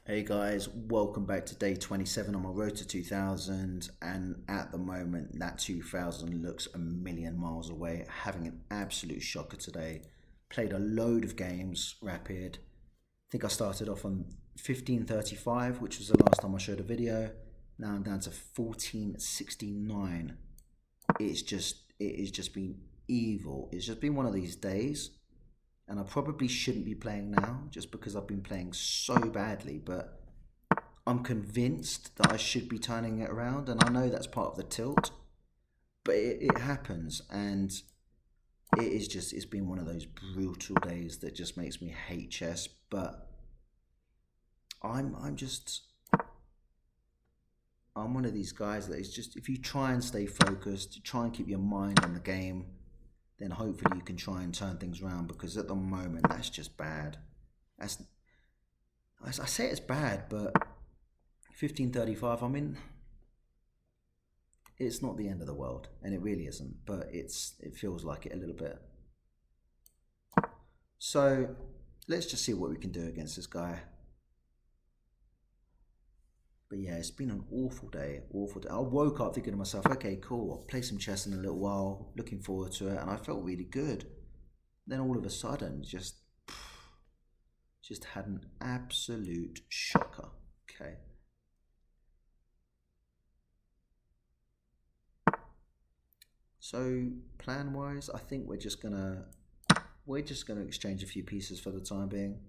Hey guys, welcome back to day 27 on my road to 2000. And at the moment, that 2000 looks a million miles away. Having an absolute shocker today. Played a load of games, rapid. I think I started off on 1535, which was the last time I showed a video. Now I'm down to 1469. It has just been evil. It's just been one of these days. And I probably shouldn't be playing now just because I've been playing so badly, but I'm convinced that I should be turning it around, and I know that's part of the tilt, but it happens, and it's been one of those brutal days that just makes me hate chess. But I'm just I'm one of these guys that is just, if you try and stay focused, try and keep your mind on the game, then hopefully you can try and turn things around, because at the moment that's just bad. That's, I say it's bad, but 1535, I mean, it's not the end of the world, and it really isn't, but it feels like it a little bit. So let's just see what we can do against this guy. But yeah, it's been an awful day, awful day. I woke up thinking to myself, okay, cool, I'll play some chess in a little while, looking forward to it, and I felt really good. Then all of a sudden, just had an absolute shocker. Okay. So plan wise, I think we're just gonna exchange a few pieces for the time being.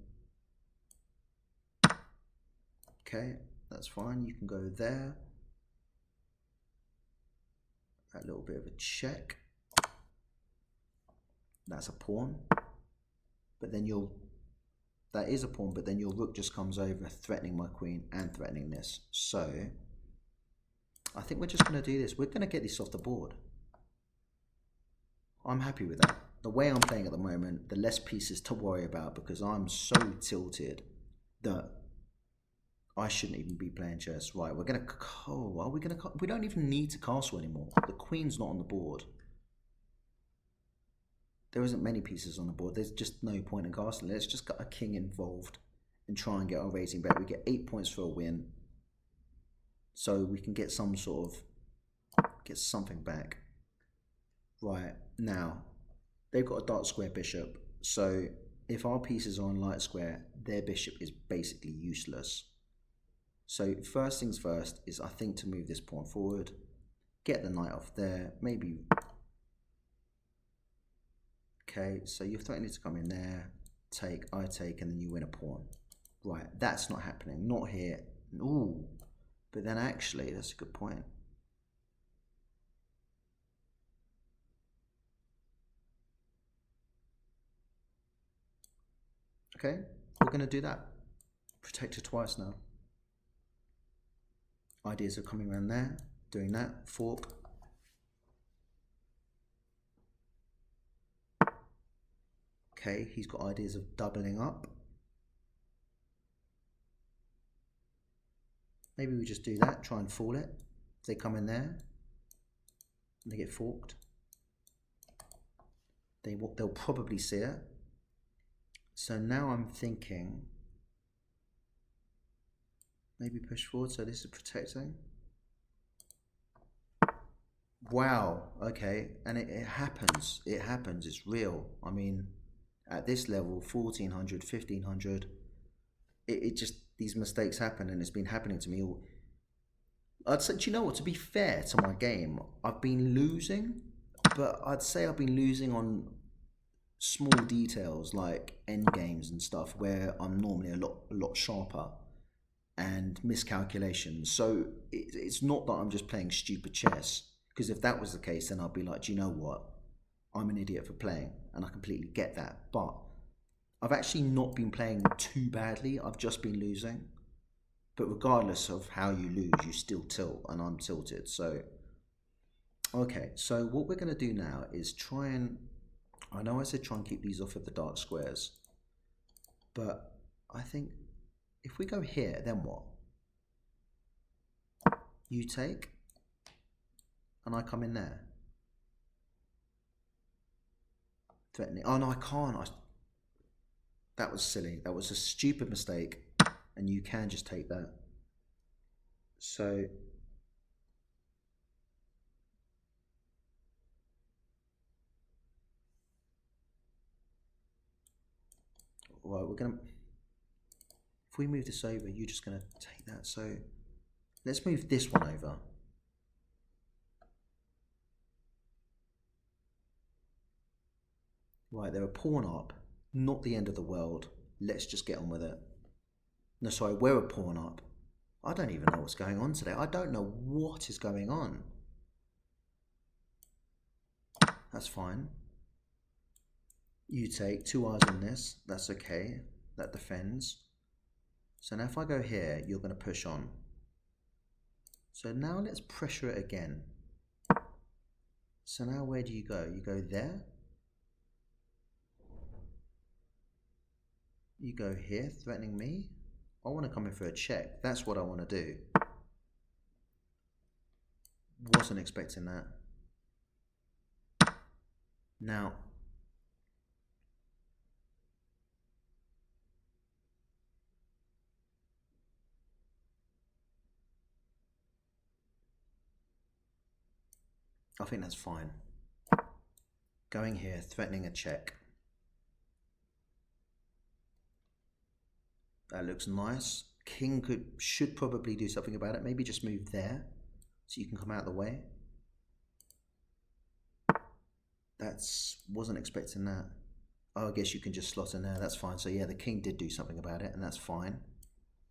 Okay. That's fine, you can go there. A little bit of a check. That's a pawn. But then that is a pawn, but then your rook just comes over, threatening my queen and threatening this. So I think we're just going to do this. We're going to get this off the board. I'm happy with that. The way I'm playing at the moment, the less pieces to worry about, because I'm so tilted that I shouldn't even be playing chess. Right, we're going to... Oh, are we going to... We don't even need to castle anymore. The queen's not on the board. There isn't many pieces on the board. There's just no point in castling. Let's just get a king involved and try and get our raising back. We get 8 points for a win. So we can get some sort of... Get something back. Right, now, they've got a dark square bishop. So if our pieces are on light square, their bishop is basically useless. So first things first is, I think, to move this pawn forward, get the knight off there, maybe. Okay, so you're threatening to come in there, take, I take, and then you win a pawn. Right, that's not happening, not here. Ooh, but then actually, that's a good point. Okay, we're going to do that. Protect her twice now. Ideas are coming around there, doing that, fork. Okay, he's got ideas of doubling up. Maybe we just do that, try and fool it. If they come in there, and they get forked, they'll probably see it. So now I'm thinking, maybe push forward, so this is protecting. Wow, okay, and it happens, it's real. I mean, at this level, 1400, 1500, it just, these mistakes happen, and it's been happening to me all. I'd say, do you know what, to be fair to my game, I've been losing, but I'd say I've been losing on small details like end games and stuff where I'm normally a lot sharper, and miscalculations. So it's not that I'm just playing stupid chess, because if that was the case, then I'd be like, do you know what, I'm an idiot for playing, and I completely get that. But I've actually not been playing too badly, I've just been losing. But regardless of how you lose, you still tilt, and I'm tilted. So okay, so what we're going to do now is try and, I know I said try and keep these off of the dark squares, but I think if we go here, then what? You take, and I come in there. Threatening. Oh no, I can't. That was silly. That was a stupid mistake. and you can just take that. So right, we're gonna, if we move this over, you're just gonna take that. So let's move this one over. Right, they're a pawn up, not the end of the world. Let's just get on with it. No, sorry, we're a pawn up. I don't even know what's going on today. I don't know what is going on. That's fine. You take 2 eyes on this. That's okay. That defends. So now if I go here, you're going to push on. So now let's pressure it again. So now where do you go? You go there. You go here, threatening me. I want to come in for a check. That's what I want to do. Wasn't expecting that. Now, I think that's fine. Going here, threatening a check. That looks nice. King should probably do something about it. Maybe just move there so you can come out of the way. Wasn't expecting that. Oh, I guess you can just slot in there. That's fine. So yeah, the king did do something about it, and that's fine.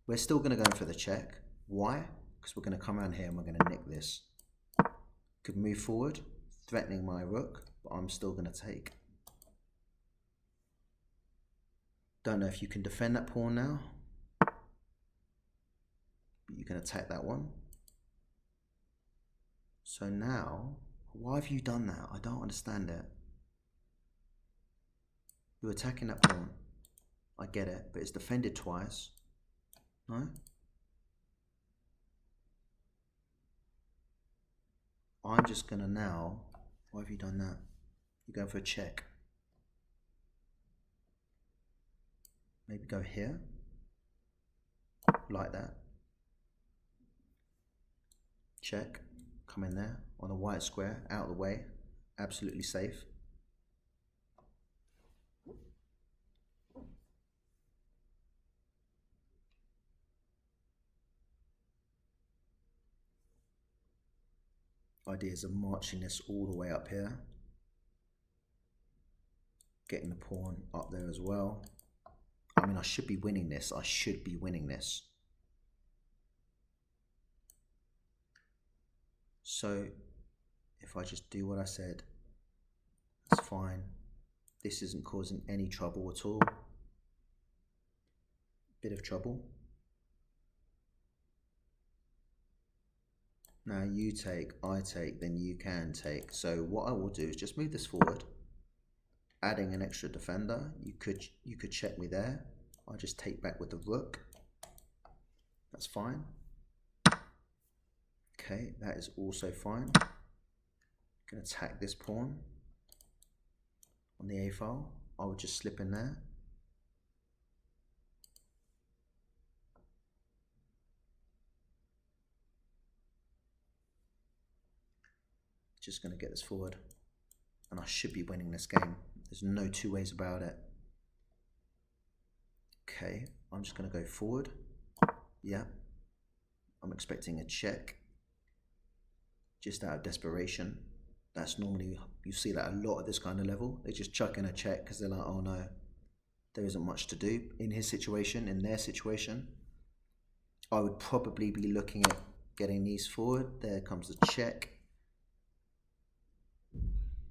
We're still going to go for the check. Why? Because we're going to come around here and we're going to nick this. Could move forward, threatening my rook, but I'm still going to take. Don't know if you can defend that pawn now, but you can attack that one. So now, why have you done that? I don't understand it. You're attacking that pawn. I get it, but it's defended twice. No? I'm just gonna now, why have you done that? You're going for a check. Maybe go here, like that. Check, come in there on the white square, out of the way, absolutely safe. Ideas of marching this all the way up here. Getting the pawn up there as well. I mean, I should be winning this. I should be winning this. So if I just do what I said, that's fine. This isn't causing any trouble at all. Bit of trouble. Now you take, I take, then you can take. So what I will do is just move this forward, adding an extra defender. You could check me there. I just take back with the rook. That's fine. Okay, that is also fine. Can attack this pawn on the A file. I would just slip in there. Just going to get this forward, and I should be winning this game. There's no two ways about it. Okay, I'm just going to go forward. Yeah, I'm expecting a check just out of desperation. That's normally, you see that a lot at this kind of level. They just chuck in a check because they're like, oh no, there isn't much to do. In his situation, in their situation, I would probably be looking at getting these forward. There comes the check.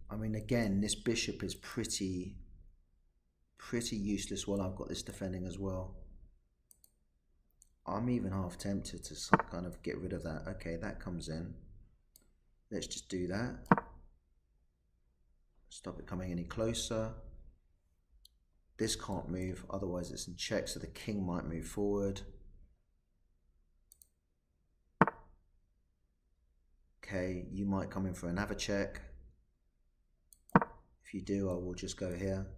I mean, again, this bishop is pretty useless while I've got this defending as well. I'm even half tempted to kind of get rid of that. Okay, that comes in. Let's just do that. Stop it coming any closer. This can't move, otherwise it's in check, so the king might move forward. Okay, you might come in for another check. If you do, I will just go here.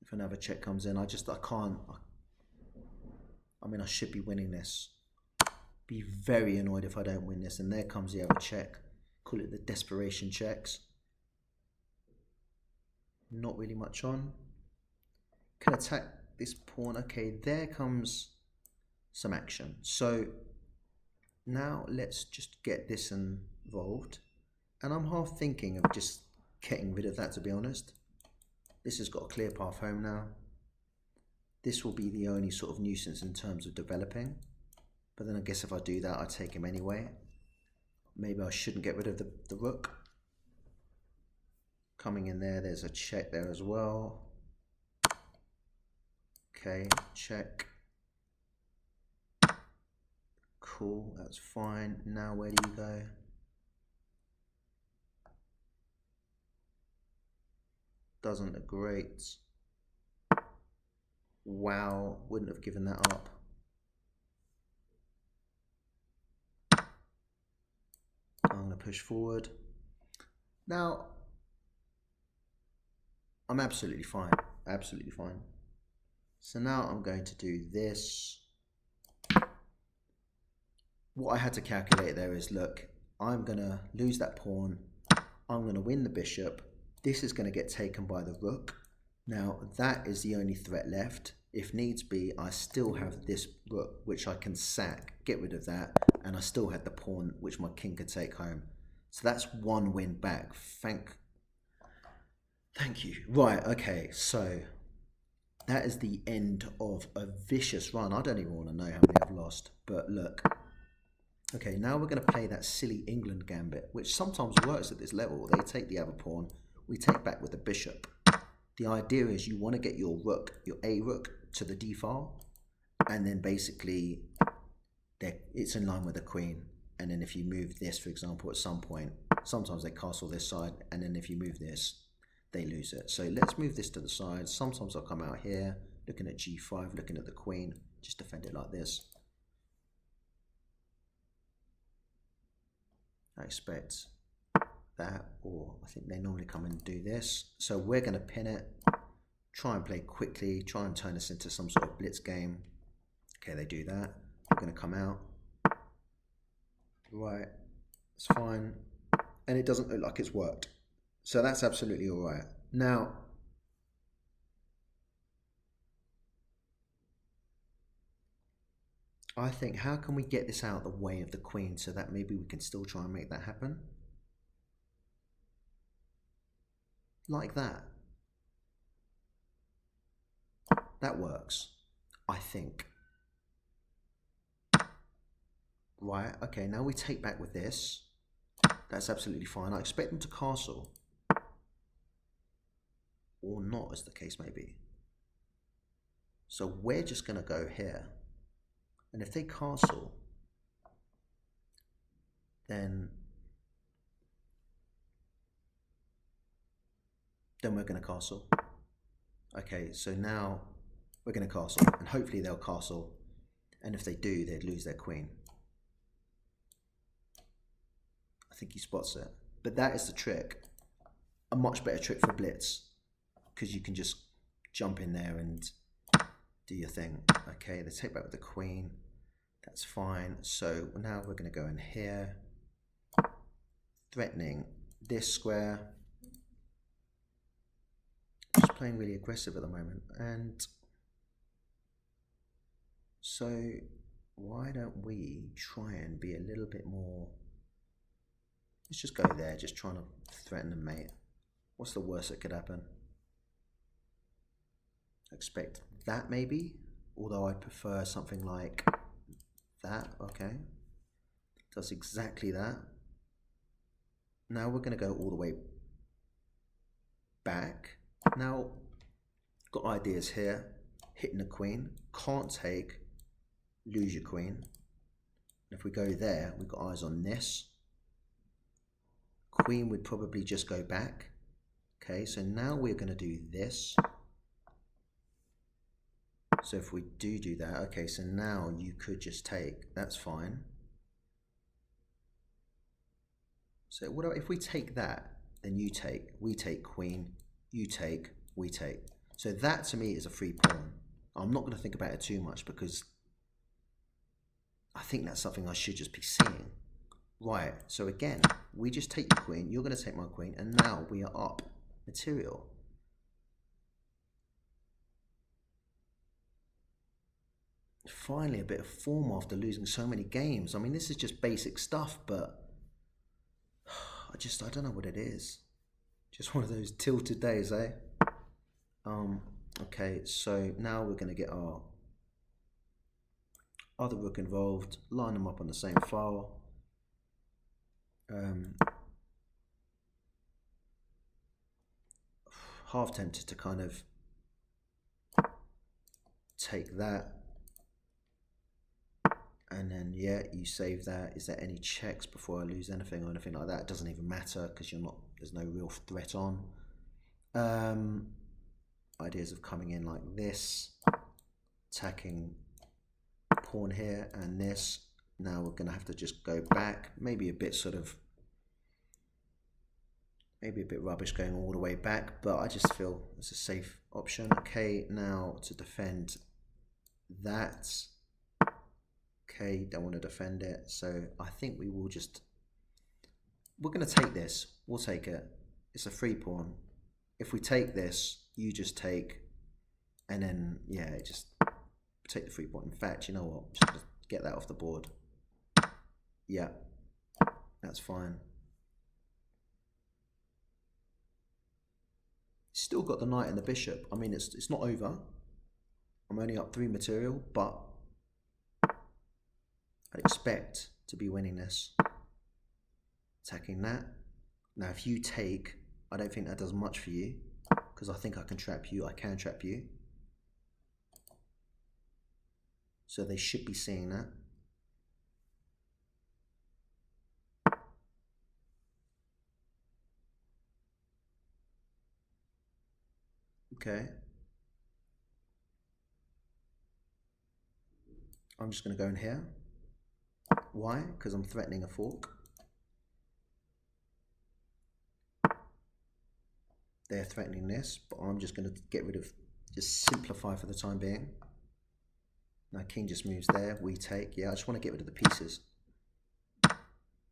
If another check comes in, I can't. I mean, I should be winning this. Be very annoyed if I don't win this. And there comes the other check. Call it the desperation checks. Not really much on. Can attack this pawn. Okay, there comes some action. So now let's just get this involved. And I'm half thinking of just getting rid of that, to be honest. This has got a clear path home now. This will be the only sort of nuisance in terms of developing. But then I guess if I do that, I take him anyway. Maybe I shouldn't get rid of the rook. Coming in there, there's a check there as well. Okay, check. Cool, that's fine. Now where do you go? Doesn't look great. Wow, wouldn't have given that up. I'm going to push forward. Now, I'm absolutely fine, absolutely fine. So now I'm going to do this. What I had to calculate there is, look, I'm going to lose that pawn. I'm going to win the bishop. This is going to get taken by the rook. Now, that is the only threat left. If needs be, I still have this rook, which I can sack, get rid of that, and I still had the pawn, which my king could take home. So that's one win back. Thank you. Right, okay, so that is the end of a vicious run. I don't even want to know how many I've lost, but look. Okay, now we're going to play that silly England gambit, which sometimes works at this level. They take the other pawn, we take back with the bishop. The idea is you want to get your rook, your A rook, to the D file, and then basically it's in line with the queen. And then if you move this, for example, at some point, sometimes they castle this side, and then if you move this, they lose it. So let's move this to the side. Sometimes I'll come out here, looking at G5, looking at the queen, just defend it like this. I expect that, or I think they normally come and do this. So we're going to pin it, try and play quickly, try and turn this into some sort of blitz game. Okay, they do that. We're going to come out. Right, it's fine. And it doesn't look like it's worked. So that's absolutely all right. Now, I think, how can we get this out of the way of the queen so that maybe we can still try and make that happen? Like that. That works, I think. Right, okay, now we take back with this. That's absolutely fine. I expect them to castle. Or not, as the case may be. So we're just going to go here. And if they castle, then we're going to castle. Okay, so now we're going to castle, and hopefully they'll castle. And if they do, they'd lose their queen. I think he spots it. But that is the trick. A much better trick for blitz, because you can just jump in there and do your thing. Okay, they take back with the queen. That's fine. So now we're going to go in here, threatening this square. Just playing really aggressive at the moment. And so why don't we try and be a little bit more... Let's just go there, just trying to threaten them, mate. What's the worst that could happen? Expect that maybe, although I'd prefer something like that. Okay, does exactly that. Now we're going to go all the way back. Now, got ideas here. Hitting the queen, can't take, lose your queen. And if we go there, we've got eyes on this. Queen would probably just go back. Okay, so now we're going to do this. So if we do that, okay, so now you could just take, that's fine. So if we take that, then you take, we take queen, you take, we take. So that to me is a free pawn. I'm not going to think about it too much because I think that's something I should just be seeing. Right, so again, we just take your queen, you're going to take my queen, and now we are up material. Finally, a bit of form after losing so many games. I mean, this is just basic stuff, but I don't know what it is. Just one of those tilted days, eh? Okay, so now we're going to get our other rook involved, line them up on the same file. Half tempted to kind of take that, and then yeah, you save that. Is there any checks before I lose anything or anything like that? It doesn't even matter because there's no real threat on. Ideas of coming in like this, attacking pawn here and this. Now we're going to have to just go back, maybe a bit rubbish going all the way back, but I just feel it's a safe option. Okay, now to defend that. Okay, don't want to defend it, so I think we're going to take this. We'll take it. It's a free pawn. If we take this, you just take, and then yeah, just take the free pawn. In fact, you know what? Just get that off the board. Yeah, that's fine. Still got the knight and the bishop. I mean, it's not over. I'm only up 3 material, but I'd expect to be winning this. Attacking that. Now, if you take, I don't think that does much for you because I think I can trap you. I can trap you. So they should be seeing that. Okay. I'm just going to go in here. Why? Because I'm threatening a fork. They're threatening this, but I'm just going to get rid of, just simplify for the time being. Now king just moves there, we take. Yeah, I just want to get rid of the pieces.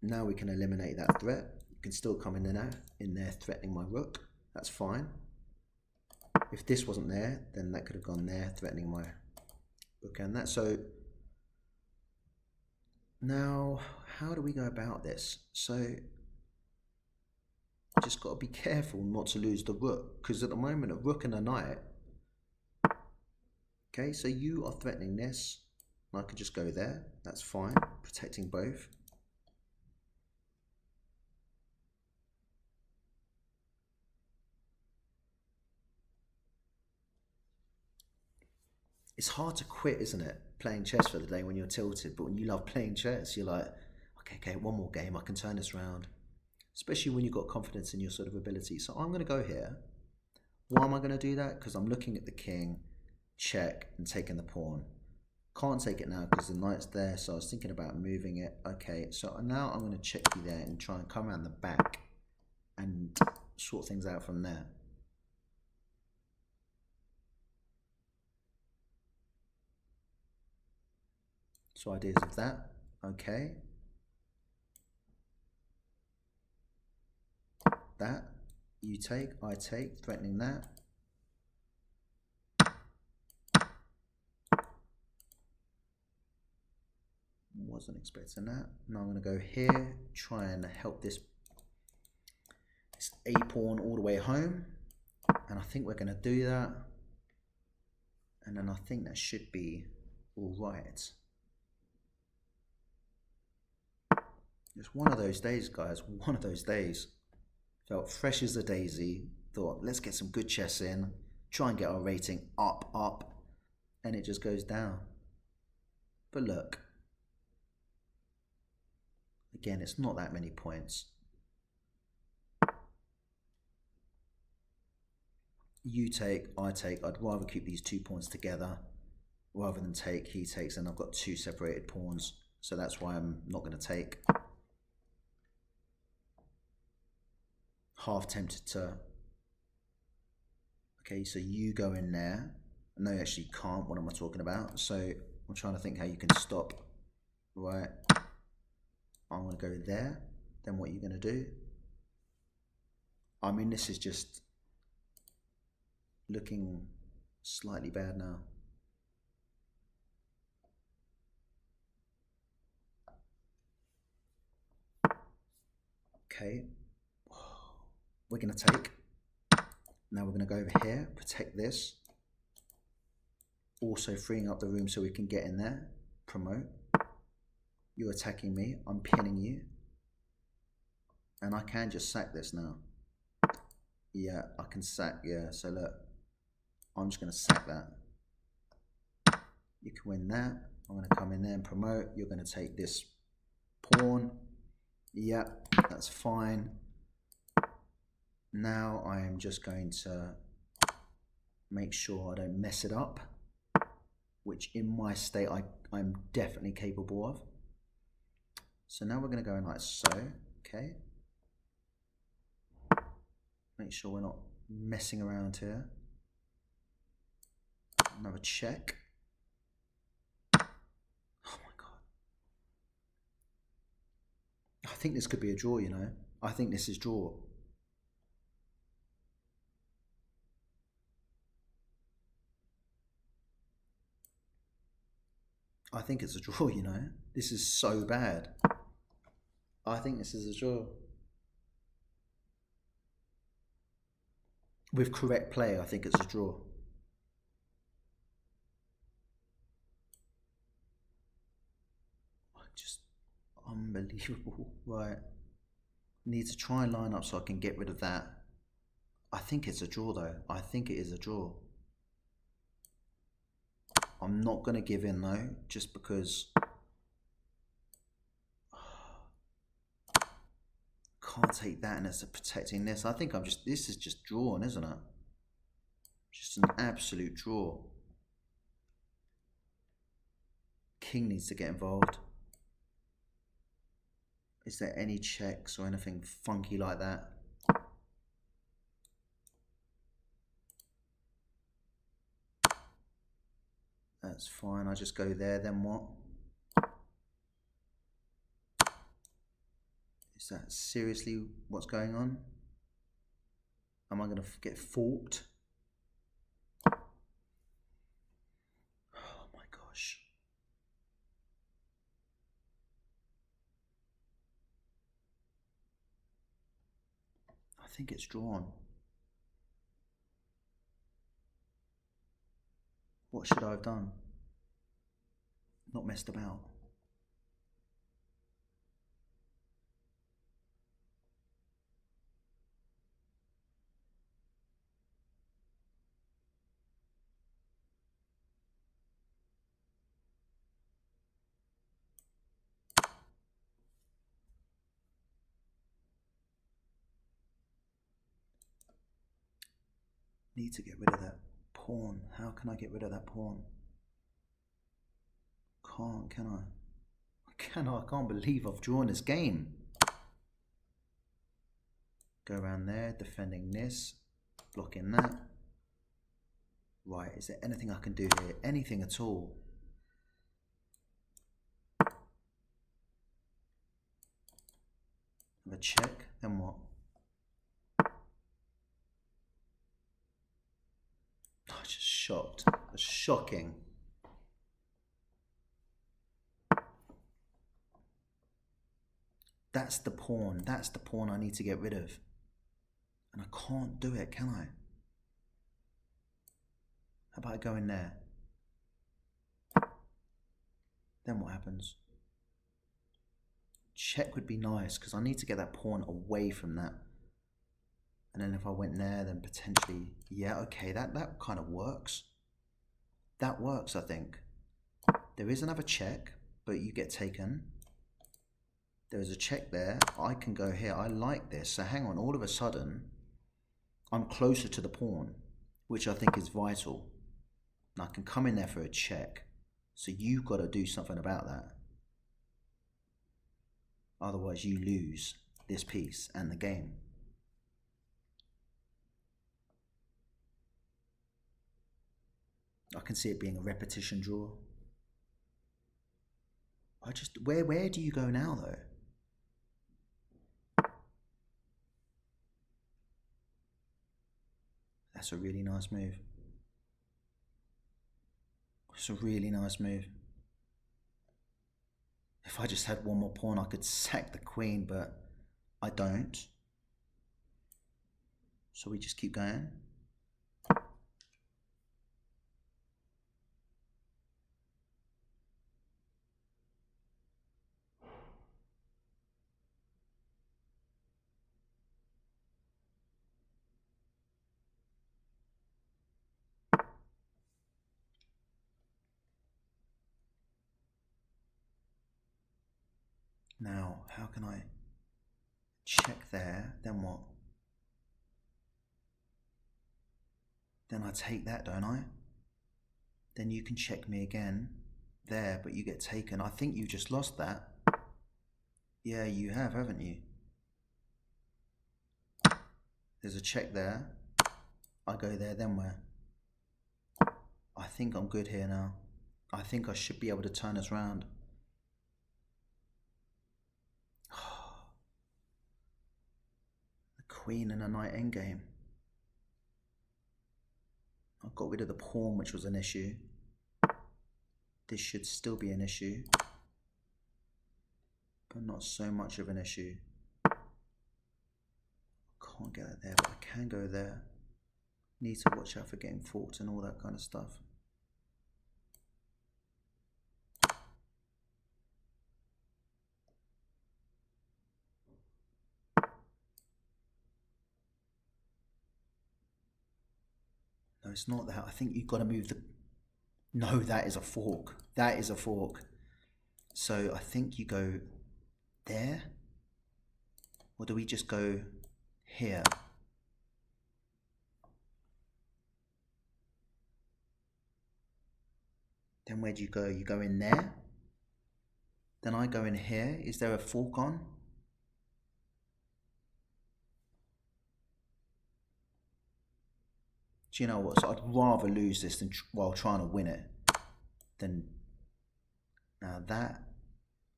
Now we can eliminate that threat. You can still come in there threatening my rook. That's fine. If this wasn't there, then that could have gone there, threatening my rook and that. So now, how do we go about this? So just got to be careful not to lose the rook, because at the moment a rook and a knight. Okay, so you are threatening this. I could just go there. That's fine, protecting both. It's hard to quit, isn't it? Playing chess for the day when you're tilted, but when you love playing chess, you're like, okay, one more game, I can turn this around. Especially when you've got confidence in your sort of ability. So I'm going to go here. Why am I going to do that? Because I'm looking at the king, check, and taking the pawn. Can't take it now because the knight's there, so I was thinking about moving it. Okay, so now I'm going to check you there and try and come around the back and sort things out from there. So ideas of that, okay. That, you take, I take, threatening that. Wasn't expecting that. Now I'm going to go here, try and help this A pawn all the way home. And I think we're going to do that. And then I think that should be all right. It's one of those days, guys, one of those days. Felt fresh as a daisy, thought, let's get some good chess in, try and get our rating up, and it just goes down. But look, again, it's not that many points. You take, I take. I'd rather keep these 2 pawns together rather than take, he takes, and I've got 2 separated pawns. So that's why I'm not going to take. Half tempted to. Okay, so you go in there. No, you actually can't. What am I talking about? So I'm trying to think how you can stop. Right. I'm going to go there. Then what are you going to do? I mean, this is just looking slightly bad now. Okay. We're going to take. Now we're going to go over here, protect this. Also freeing up the room so we can get in there. Promote. You're attacking me. I'm pinning you. And I can just sack this now. Yeah, I can sack. Yeah, so look. I'm just going to sack that. You can win that. I'm going to come in there and promote. You're going to take this pawn. Yep, that's fine. Now I am just going to make sure I don't mess it up, which in my state I'm definitely capable of. So now we're going to go in like so, okay? Make sure we're not messing around here. Another check. Oh my God. I think this could be a draw, you know? I think this is draw. I think it's a draw, you know? This is so bad. I think this is a draw. With correct play, I think it's a draw. Just unbelievable. Right. Need to try and line up so I can get rid of that. I think it's a draw though. I think it is a draw. I'm not going to give in though, just because can't take that and it's protecting this. I think this is just drawn, isn't it? Just an absolute draw. King needs to get involved. Is there any checks or anything funky like that? That's fine, I just go there, then what? Is that seriously what's going on? Am I going to get forked? Oh my gosh. I think it's drawn. What should I have done? Not messed about. Need to get rid of that pawn. How can I get rid of that pawn? Can't, can I? I can't believe I've drawn this game. Go around there, defending this, blocking that. Right, is there anything I can do here? Anything at all? Have a check, then what? Oh, just shocked. That's shocking. That's the pawn. That's the pawn I need to get rid of. And I can't do it, can I? How about I go in there? Then what happens? Check would be nice because I need to get that pawn away from that. And then if I went there, then potentially, yeah, okay, that kind of works. That works, I think. There is another check, but you get taken. There's a check there. I can go here. I like this. So hang on, all of a sudden, I'm closer to the pawn, which I think is vital. And I can come in there for a check. So you've got to do something about that. Otherwise, you lose this piece and the game. I can see it being a repetition draw. Where do you go now though? That's a really nice move. It's a really nice move. If I just had one more pawn, I could sack the queen, but I don't. So we just keep going. Now, how can I check there? Then what? Then I take that, don't I? Then you can check me again there, but you get taken. I think you just lost that. Yeah, you have, haven't you? There's a check there. I go there, then where? I think I'm good here now. I think I should be able to turn us round. The queen and a knight endgame. I got rid of the pawn, which was an issue. This should still be an issue, but not so much of an issue. Can't get it there, but I can go there. Need to watch out for getting forked and all that kind of stuff. No, it's not that. I think you've got to move the... No, that is a fork. That is a fork. So I think you go there. Or do we just go here? Then where do you go? You go in there. Then I go in here. Is there a fork on? Do you know what? So I'd rather lose this than while trying to win it. Then now that,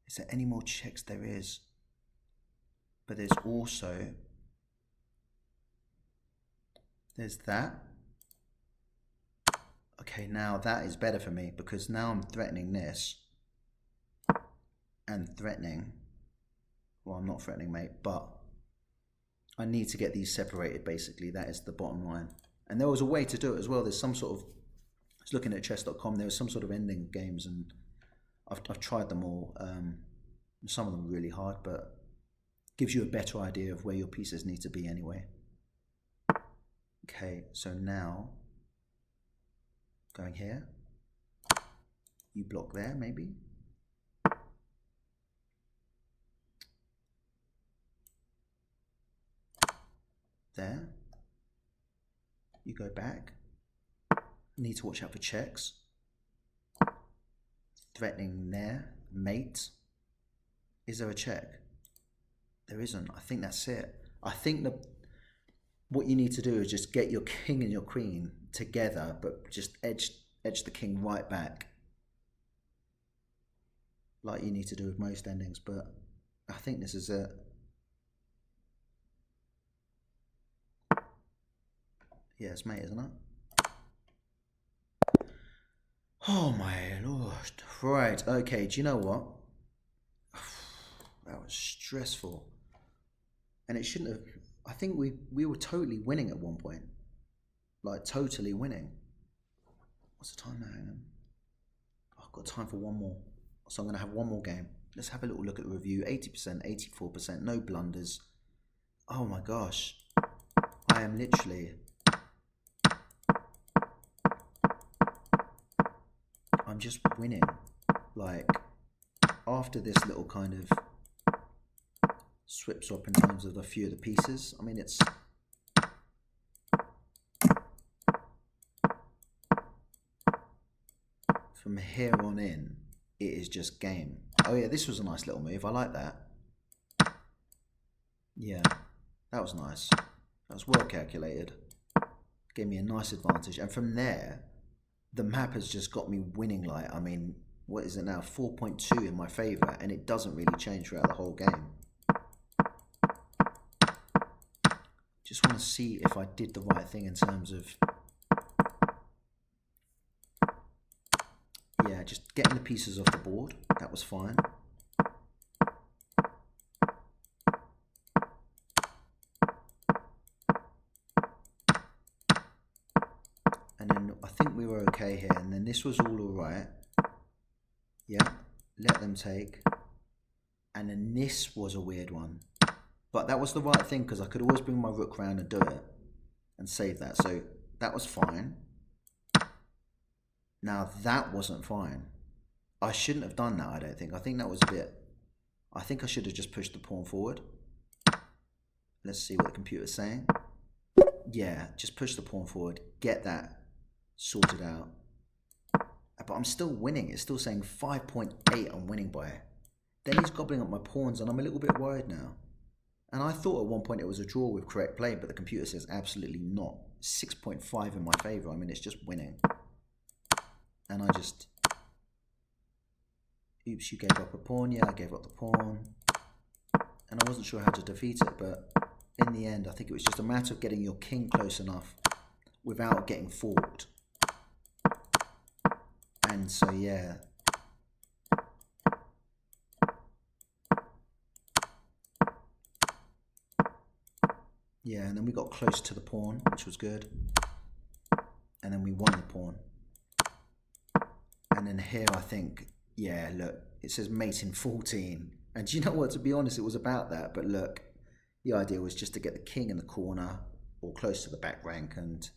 is there any more checks? There is. But there's also, there's that. Okay, now that is better for me because now I'm threatening this and threatening, well, I'm not threatening, mate, but I need to get these separated basically. That is the bottom line. And there was a way to do it as well. There's some sort of, I was looking at chess.com, there was some sort of ending games and I've tried them all. Some of them are really hard, but gives you a better idea of where your pieces need to be anyway. Okay, so now, going here, you block there maybe. There, you go back, need to watch out for checks. Threatening there, mate. Is there a check? There isn't. I think that's it. I think what you need to do is just get your king and your queen together, but just edge the king right back, like you need to do with most endings. But I think this is it. Yes, mate, isn't it? Oh my lord. Right, okay, do you know what? That was stressful. And it shouldn't have... I think we were totally winning at one point. Like, totally winning. What's the time now? Hang on. I've got time for one more. So I'm going to have one more game. Let's have a little look at the review. 80%, 84%, no blunders. Oh my gosh. I am literally... I'm just winning. Like, after this little kind of swip swap in terms of a few of the pieces, I mean, it's... From here on in, it is just game. Oh yeah, this was a nice little move. I like that. Yeah, that was nice. That was well calculated. Gave me a nice advantage. And from there, the map has just got me winning. Like, I mean, what is it now? 4.2 in my favour, and it doesn't really change throughout the whole game. Just want to see if I did the right thing in terms of, yeah, just getting the pieces off the board. That was fine. And then I think we were okay here, and then this was all alright. Yeah, let them take. And then this was a weird one. But that was the right thing, because I could always bring my rook round and do it and save that. So that was fine. Now that wasn't fine. I shouldn't have done that, I don't think. I think that was a bit... I think I should have just pushed the pawn forward. Let's see what the computer's saying. Yeah, just push the pawn forward. Get that sorted out. But I'm still winning. It's still saying 5.8 I'm winning by. Then he's gobbling up my pawns, and I'm a little bit worried now. And I thought at one point it was a draw with correct play, but the computer says absolutely not. 6.5 in my favour. I mean, it's just winning. And I just... Oops, you gave up a pawn. Yeah, I gave up the pawn. And I wasn't sure how to defeat it, but in the end, I think it was just a matter of getting your king close enough without getting forked. And so, yeah. Yeah, and then we got close to the pawn, which was good. And then we won the pawn. And then here, I think, yeah, look, it says mate in 14. And do you know what, to be honest, it was about that. But look, the idea was just to get the king in the corner or close to the back rank and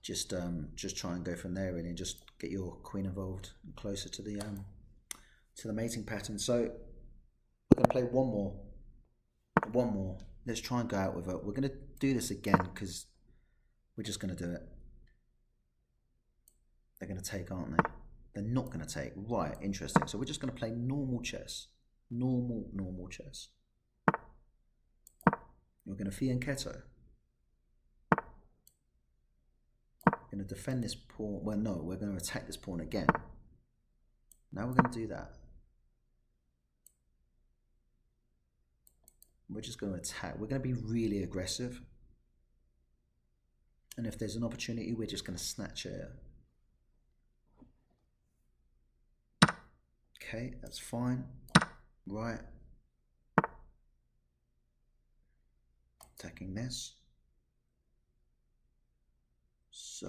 just try and go from there, really, and just get your queen involved and closer to the mating pattern. So we're going to play one more. Let's try and go out with it. We're going to do this again because we're just going to do it. They're going to take, aren't they? They're not going to take. Right, interesting. So we're just going to play normal chess. Normal chess. We're going to fianchetto. We're going to defend this pawn. Well, no, we're going to attack this pawn again. Now we're going to do that. We're just going to attack. We're going to be really aggressive. And if there's an opportunity, we're just going to snatch it. Okay, that's fine. Right. Attacking this. So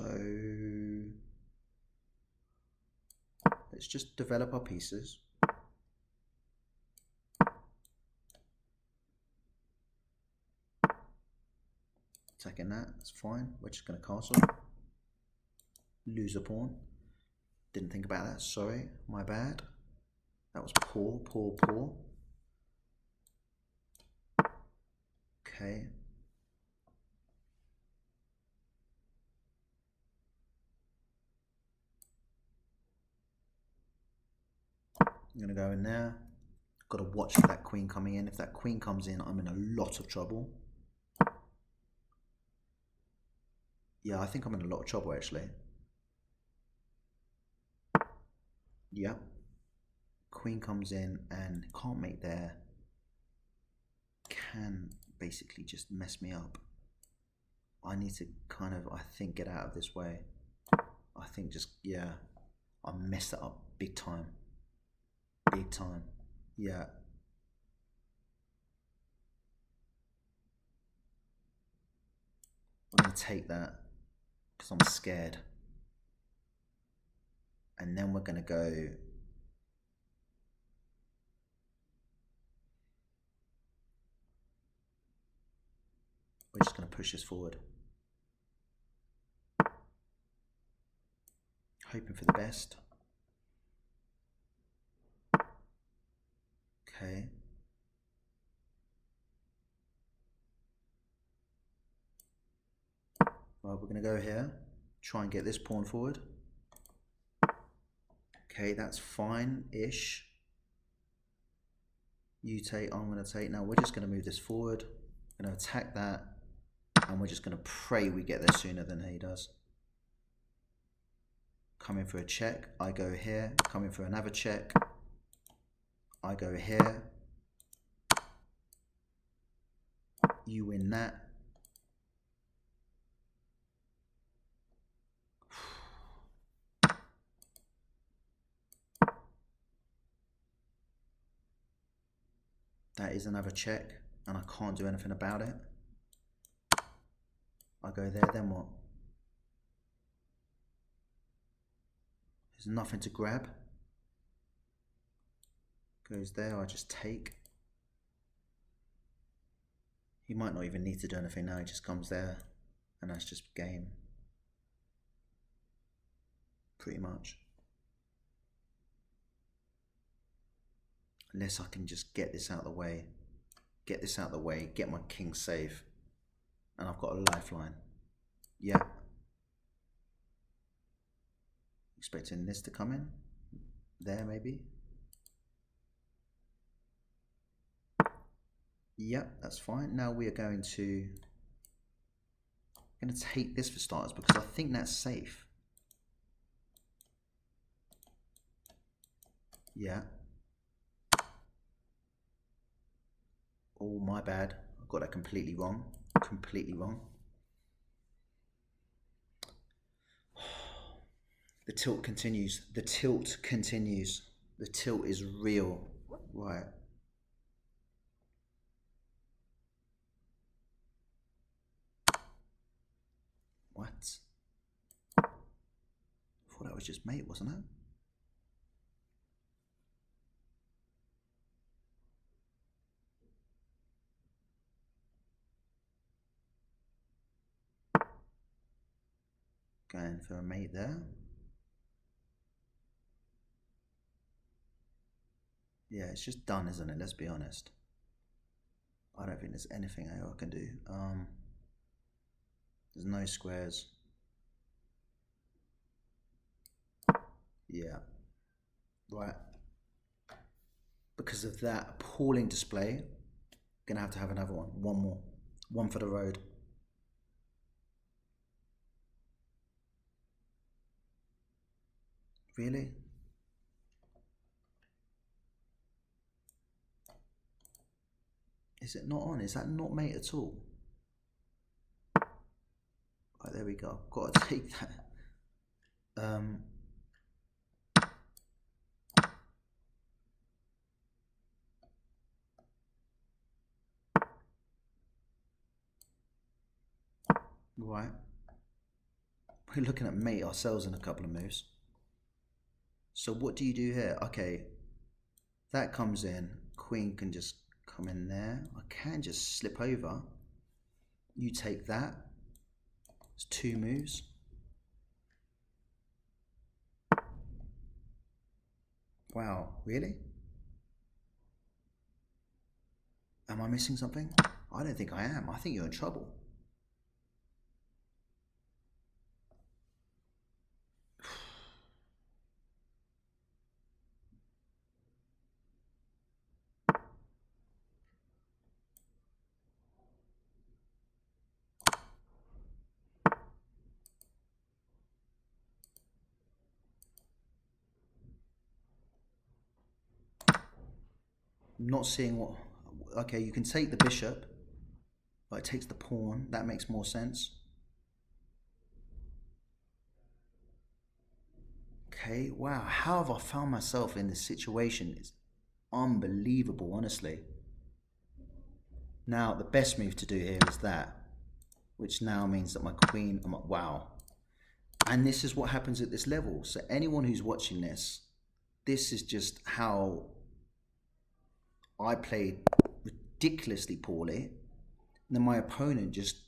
let's just develop our pieces. Attacking that, that's fine. We're just going to castle. Lose a pawn. Didn't think about that, sorry, my bad. That was poor. Okay. I'm going to go in there. Got to watch for that queen coming in. If that queen comes in, I'm in a lot of trouble. Yeah, I think I'm in a lot of trouble, actually. Yeah. Queen comes in and can't make there. Can basically just mess me up. I need to kind of, I think, get out of this way. I think just, yeah, I messed it up big time. Big time. Yeah. I'm going to take that because I'm scared. And then we're going to go... We're just going to push this forward. Hoping for the best. Okay. Well, we're going to go here. Try and get this pawn forward. Okay, that's fine-ish. You take, I'm going to take. Now we're just going to move this forward. Going to attack that. And we're just going to pray we get there sooner than he does. coming for a check, I go here, coming for another check, I go here, you win that. That is another check, and I can't do anything about it. I go there, then what? There's nothing to grab. Goes there, I just take. He might not even need to do anything now, he just comes there, and that's just game. Pretty much. Unless I can just get this out of the way. Get this out of the way, get my king safe. And I've got a lifeline. Yeah. Expecting this to come in. There maybe. Yep, that's fine. Now we are going to take this for starters because I think that's safe. Yeah. Oh, my bad. I got that completely wrong. Completely wrong. The tilt continues. The tilt continues. The tilt is real. Right. What? I thought that was just mate, wasn't it? Going for a mate there. Yeah, it's just done, isn't it? Let's be honest. I don't think there's anything I can do. There's no squares. Yeah. Right. Because of that appalling display, gonna have to have another one. One more. One for the road. Really? Is it not on? Is that not mate at all? Right, there we go. Got to take that. Right. We're looking at mate ourselves in a couple of moves. So what do you do here? Okay, that comes in. Queen can just come in there. I can just slip over. You take that. It's two moves. Wow, really? Am I missing something? I don't think I am. I think you're in trouble. I'm not seeing what... Okay, you can take the bishop, but it takes the pawn. That makes more sense. Okay, wow. How have I found myself in this situation? It's unbelievable, honestly. Now, the best move to do here is that, which now means that my queen... wow. And this is what happens at this level. So anyone who's watching this, this is just how I played ridiculously poorly. And then my opponent just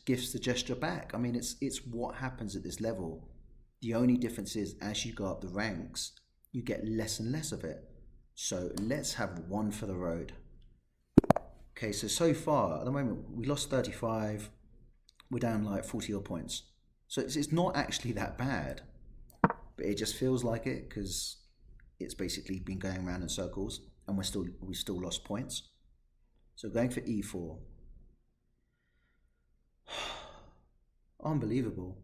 gives the gesture back. I mean, it's what happens at this level. The only difference is as you go up the ranks, you get less and less of it. So let's have one for the road. Okay, so far, at the moment, we lost 35. We're down like 40 odd points. So it's not actually that bad. But it just feels like it because it's basically been going around in circles and we still lost points. So going for e4. Unbelievable.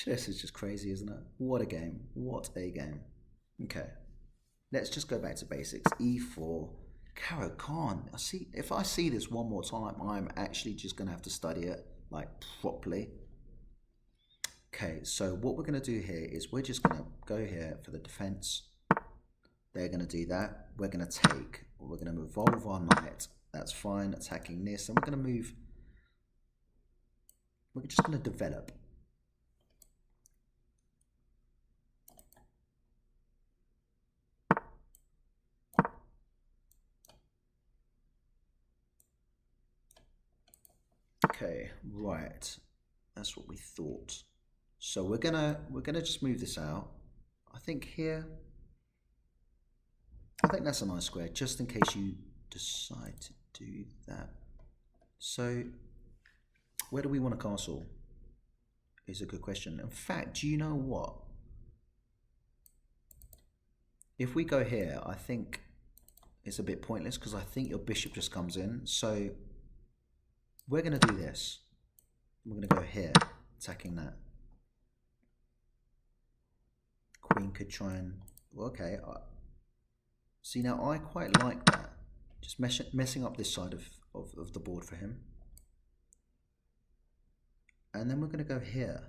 Chess is just crazy, isn't it? What a game. What a game. Okay. Let's just go back to basics. E4. Caro Khan. If I see this one more time, I'm actually just going to have to study it like properly. Okay, so what we're going to do here is we're just going to go here for the defense. They're going to do that. We're going to take. We're going to evolve our knight. That's fine. Attacking this. And we're going to move. We're just going to develop. Okay, right. That's what we thought. So we're gonna just move this out. I think here. I think that's a nice square, just in case you decide to do that. So where do we want a castle? Is a good question. In fact, do you know what? If we go here, I think it's a bit pointless because I think your bishop just comes in. So we're going to do this. We're going to go here, attacking that. Queen could try and... Well, okay. See, now I quite like that. Just messing up this side of the board for him. And then we're going to go here.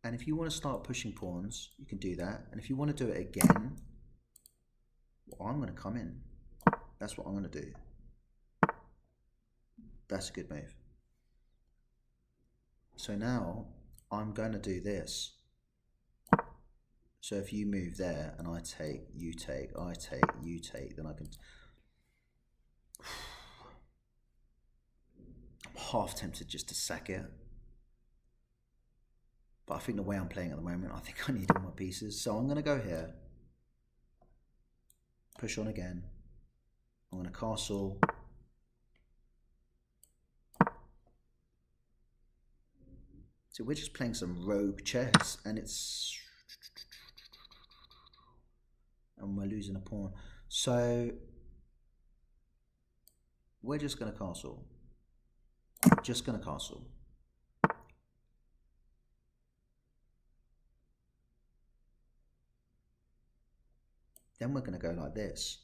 And if you want to start pushing pawns, you can do that. And if you want to do it again, well, I'm going to come in. That's what I'm going to do. That's a good move. So now I'm going to do this. So if you move there and I take, you take, I take, you take, then I can... I'm half tempted just to sack it. But I think the way I'm playing at the moment, I think I need all my pieces. So I'm going to go here. Push on again. I'm going to castle. So we're just playing some rogue chess and it's... And we're losing a pawn. So we're just going to castle. Just going to castle. Then we're going to go like this.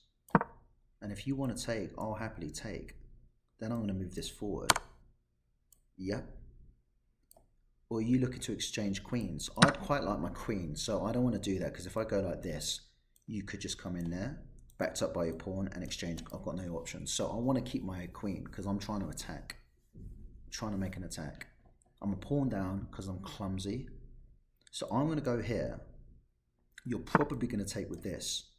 And if you want to take, I'll happily take. Then I'm going to move this forward. Yep. Or are you looking to exchange queens? I'd quite like my queen, so I don't want to do that because if I go like this, you could just come in there, backed up by your pawn and exchange. I've got no options. So I want to keep my queen because I'm trying to attack. I'm trying to make an attack. I'm a pawn down because I'm clumsy. So I'm going to go here. You're probably going to take with this.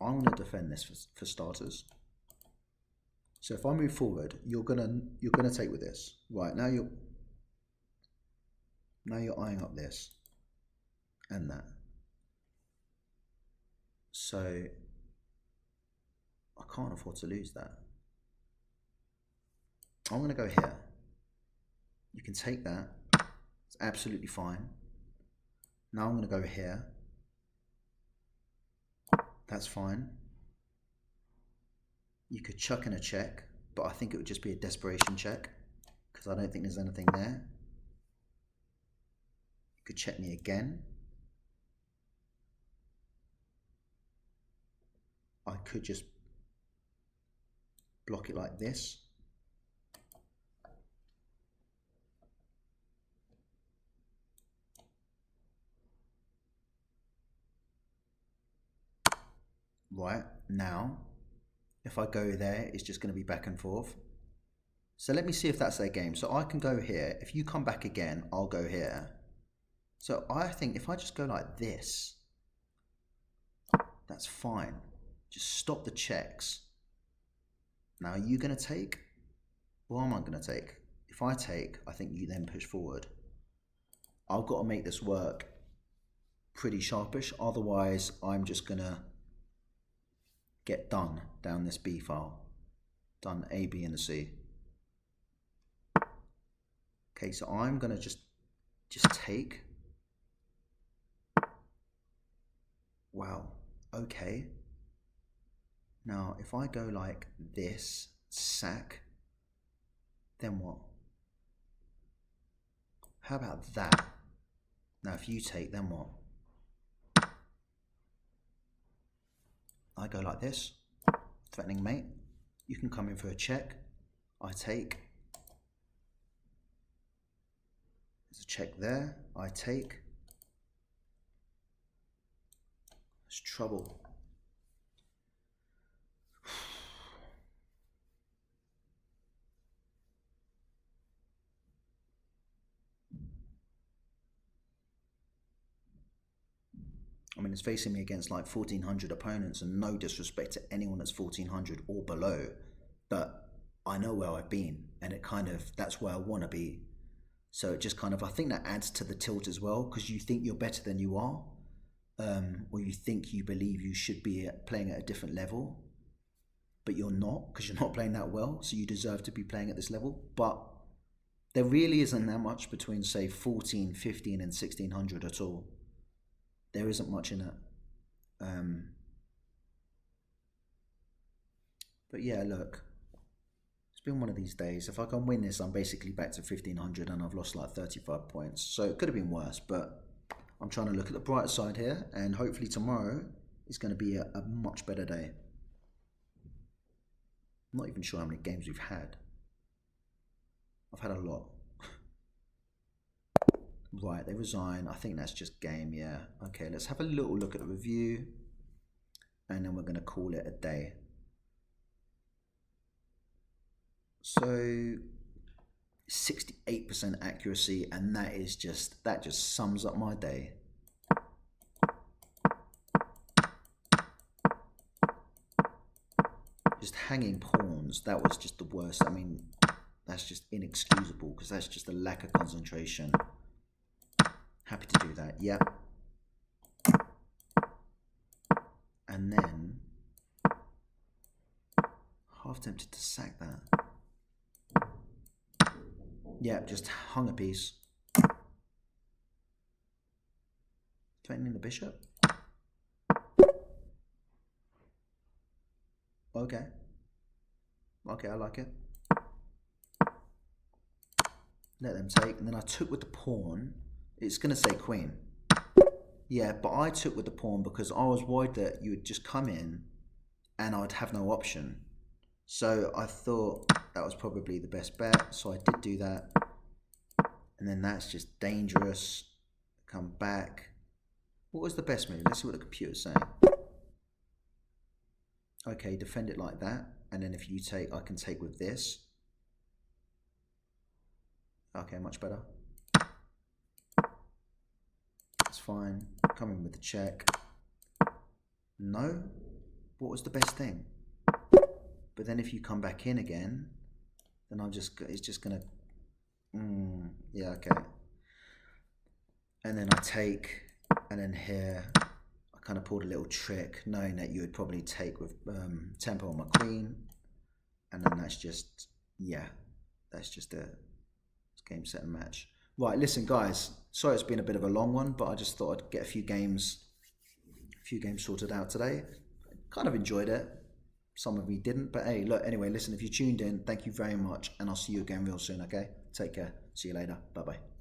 I'm going to defend this for starters. So if I move forward, you're gonna take with this. Right, now you're eyeing up this and that. So I can't afford to lose that. I'm going to go here. You can take that. It's absolutely fine. Now I'm going to go here. That's fine. You could chuck in a check, but I think it would just be a desperation check because I don't think there's anything there. You could check me again. I could just block it like this. Right, now, if I go there, it's just going to be back and forth. So let me see if that's their game. So I can go here. If you come back again, I'll go here. So I think if I just go like this, that's fine. Just stop the checks. Now, are you going to take? Or am I going to take? If I take, I think you then push forward. I've got to make this work pretty sharpish. Otherwise, I'm just going to get done down this B file. Done A, B, and the C. Okay, so I'm going to just take. Wow, okay. Now, if I go like this, sack, then what? How about that? Now if you take, then what? I go like this, threatening mate. You can come in for a check. I take. There's a check there. I take. There's trouble. I mean, it's facing me against like 1400 opponents, and no disrespect to anyone that's 1400 or below, but I know where I've been, and it kind of, that's where I want to be. So it just kind of, I think that adds to the tilt as well, because you think you're better than you are, or you think you believe you should be playing at a different level, but you're not, because you're not playing that well, so you deserve to be playing at this level. But there really isn't that much between, say, 14, 15 and 1600 at all. There isn't much in it. But yeah, look, it's been one of these days. If I can win this, I'm basically back to 1500 and I've lost like 35 points. So it could have been worse, but I'm trying to look at the brighter side here, and hopefully tomorrow is going to be a much better day. I'm not even sure how many games we've had. I've had a lot. Right, they resign. I think that's just game, yeah. Okay, let's have a little look at the review, and then we're going to call it a day. So 68% accuracy, and that just sums up my day. Just hanging pawns, that was just the worst. I mean, that's just inexcusable, because that's just a lack of concentration. Happy to do that, yeah. And then, half tempted to sack that. Yeah, just hung a piece. Threatening the bishop. Okay. Okay, I like it. Let them take, and then I took with the pawn. It's going to say queen. Yeah, but I took with the pawn because I was worried that you would just come in and I'd have no option. So I thought that was probably the best bet. So I did do that. And then that's just dangerous. Come back. What was the best move? Let's see what the computer's saying. Okay, defend it like that. And then if you take, I can take with this. Okay, much better. That's fine. Come in with the check. No? What was the best thing? But then if you come back in again, then it's just gonna, yeah, okay. And then I take, and then here, I kind of pulled a little trick, knowing that you would probably take with tempo on my queen. And then that's just, yeah, that's just a game, set, and match. Right, listen, guys. Sorry it's been a bit of a long one, but I just thought I'd get a few games sorted out today. Kind of enjoyed it. Some of you didn't, but hey, look, anyway, listen, if you tuned in, thank you very much, and I'll see you again real soon, okay? Take care. See you later. Bye-bye.